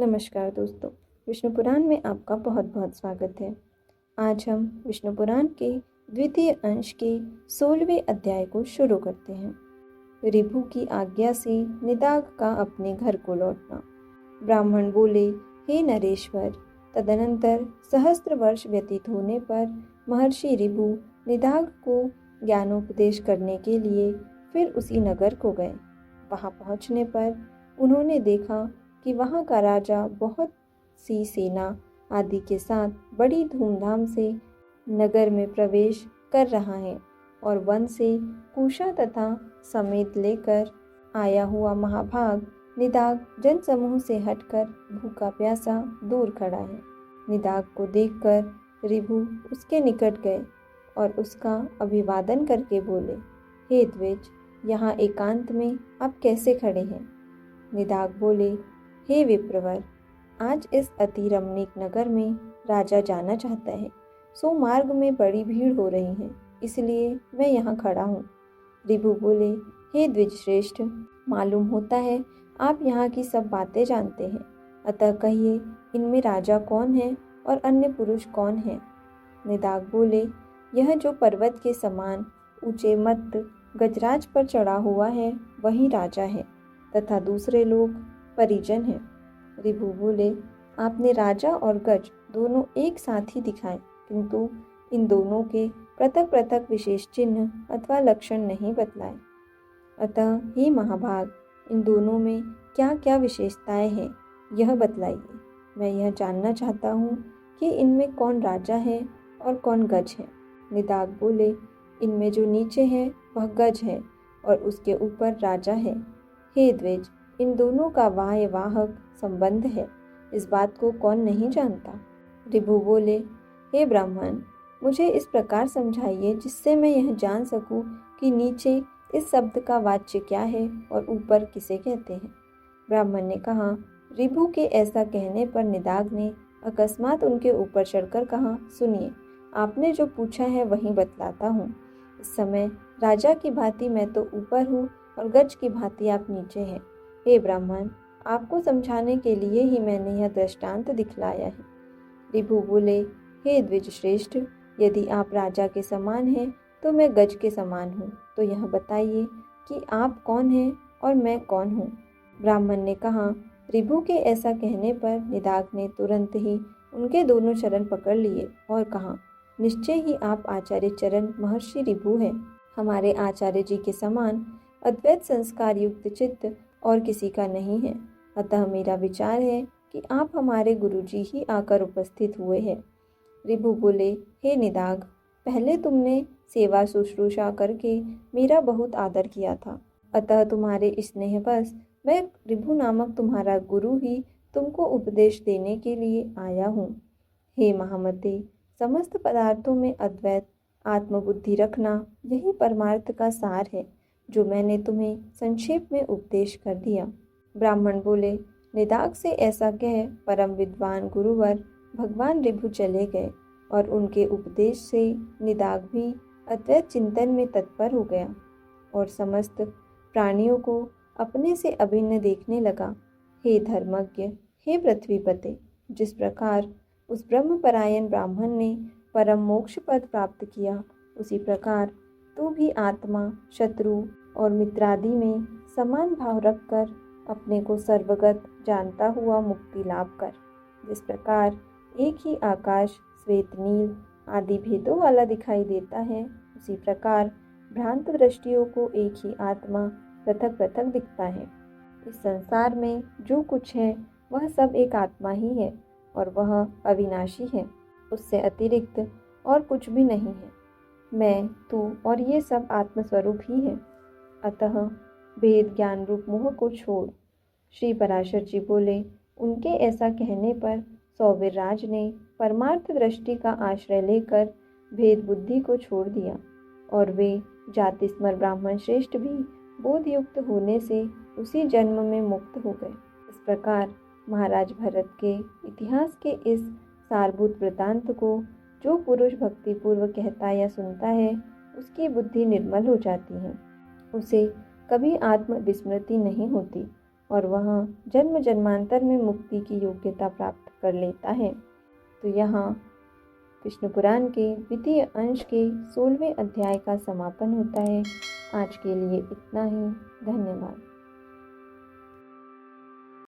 नमस्कार दोस्तों, विष्णु पुराण में आपका बहुत बहुत स्वागत है। आज हम विष्णु पुराण के द्वितीय अंश के 16वें अध्याय को शुरू करते हैं। ऋभु की आज्ञा से निदाघ का अपने घर को लौटना। ब्राह्मण बोले, हे नरेश्वर। तदनंतर सहस्त्र वर्ष व्यतीत होने पर महर्षि ऋभु निदाघ को ज्ञानोपदेश करने के लिए फिर उसी नगर को गए। वहां पहुंचने पर उन्होंने देखा कि वहाँ का राजा बहुत सी सेना आदि के साथ बड़ी धूमधाम से नगर में प्रवेश कर रहा है और वन से कुशा तथा समेत लेकर आया हुआ महाभाग निदाघ जनसमूह से हटकर भूखा प्यासा दूर खड़ा है। निदाघ को देखकर ऋभु उसके निकट गए और उसका अभिवादन करके बोले, हे द्विज, यहाँ एकांत में आप कैसे खड़े हैं? निदाघ बोले, हे विप्रवर, आज इस अति रमणीक नगर में राजा जाना चाहता है, सो मार्ग में बड़ी भीड़ हो रही है, इसलिए मैं यहाँ खड़ा हूँ। ऋभु बोले, हे द्विजश्रेष्ठ, मालूम होता है आप यहाँ की सब बातें जानते हैं, अतः कहिए इनमें राजा कौन है और अन्य पुरुष कौन है? निदाघ बोले, यह जो पर्वत के समान ऊंचे मत्त गजराज पर चढ़ा हुआ है वही राजा है तथा दूसरे लोग परिजन है। ऋभु बोले, आपने राजा और गज दोनों एक साथ ही दिखाए, किंतु इन दोनों के पृथक पृथक विशेष चिन्ह अथवा लक्षण नहीं बतलाए। अतः हे महाभाग, इन दोनों में क्या क्या विशेषताएं हैं यह बतलाइए। मैं यह जानना चाहता हूँ कि इनमें कौन राजा है और कौन गज है। निदाघ बोले, इनमें जो नीचे है वह गज है और उसके ऊपर राजा है। हे द्विज, इन दोनों का वाहक संबंध है, इस बात को कौन नहीं जानता? ऋभु बोले, हे ब्राह्मण, मुझे इस प्रकार समझाइए जिससे मैं यह जान सकूं कि नीचे इस शब्द का वाच्य क्या है और ऊपर किसे कहते हैं। ब्राह्मण ने कहा। ऋभु के ऐसा कहने पर निदाघ ने अकस्मात उनके ऊपर चढ़कर कहा, सुनिए, आपने जो पूछा है वही बतलाता हूँ। इस समय राजा की भांति मैं तो ऊपर हूँ और गज की भांति आप नीचे हैं। हे ब्राह्मण, आपको समझाने के लिए ही मैंने यह दृष्टांत दिखलाया है। ऋभु बोले, हे द्विज श्रेष्ठ, यदि आप राजा के समान हैं तो मैं गज के समान हूँ, तो यह बताइए कि आप कौन हैं और मैं कौन हूँ? ब्राह्मण ने कहा। ऋभु के ऐसा कहने पर निदाघ ने तुरंत ही उनके दोनों चरण पकड़ लिए और कहा, निश्चय ही आप आचार्य चरण महर्षि ऋभु हैं। हमारे आचार्य जी के समान अद्वैत संस्कार युक्त चित्त और किसी का नहीं है, अतः मेरा विचार है कि आप हमारे गुरुजी ही आकर उपस्थित हुए हैं। ऋभु बोले, हे निदाघ, पहले तुमने सेवा शुश्रूषा करके मेरा बहुत आदर किया था, अतः तुम्हारे स्नेहवश मैं ऋभु नामक तुम्हारा गुरु ही तुमको उपदेश देने के लिए आया हूँ। हे महामते, समस्त पदार्थों में अद्वैत आत्मबुद्धि रखना यही परमार्थ का सार है, जो मैंने तुम्हें संक्षेप में उपदेश कर दिया। ब्राह्मण बोले, निदाघ से ऐसा कह परम विद्वान गुरुवर भगवान ऋभु चले गए और उनके उपदेश से निदाघ भी अद्वैत चिंतन में तत्पर हो गया और समस्त प्राणियों को अपने से अभिन्न देखने लगा। हे धर्मज्ञ, हे पृथ्वीपते, जिस प्रकार उस ब्रह्मपरायण ब्राह्मण ने परम मोक्ष पद प्राप्त किया, उसी प्रकार तू भी आत्मा, शत्रु और मित्रादि में समान भाव रखकर अपने को सर्वगत जानता हुआ मुक्ति लाभ कर। जिस प्रकार एक ही आकाश श्वेत नील आदि भेदों वाला दिखाई देता है, उसी प्रकार भ्रांत दृष्टियों को एक ही आत्मा पृथक पृथक दिखता है। इस संसार में जो कुछ है वह सब एक आत्मा ही है और वह अविनाशी है, उससे अतिरिक्त और कुछ भी नहीं है। मैं, तू और ये सब आत्मस्वरूप ही है, अतः भेद ज्ञान रूप मोह को छोड़। श्री पराशर जी बोले, उनके ऐसा कहने पर सौवीर राज ने परमार्थ दृष्टि का आश्रय लेकर भेद बुद्धि को छोड़ दिया और वे जाति स्मर ब्राह्मण श्रेष्ठ भी बोधयुक्त होने से उसी जन्म में मुक्त हो गए। इस प्रकार महाराज भरत के इतिहास के इस सारभूत वृतांत को जो पुरुष भक्तिपूर्व कहता या सुनता है, उसकी बुद्धि निर्मल हो जाती है, उसे कभी आत्म विस्मृति नहीं होती और वह जन्म जन्मांतर में मुक्ति की योग्यता प्राप्त कर लेता है। तो यहाँ विष्णु पुराण के द्वितीय अंश के 16वें अध्याय का समापन होता है। आज के लिए इतना ही। धन्यवाद।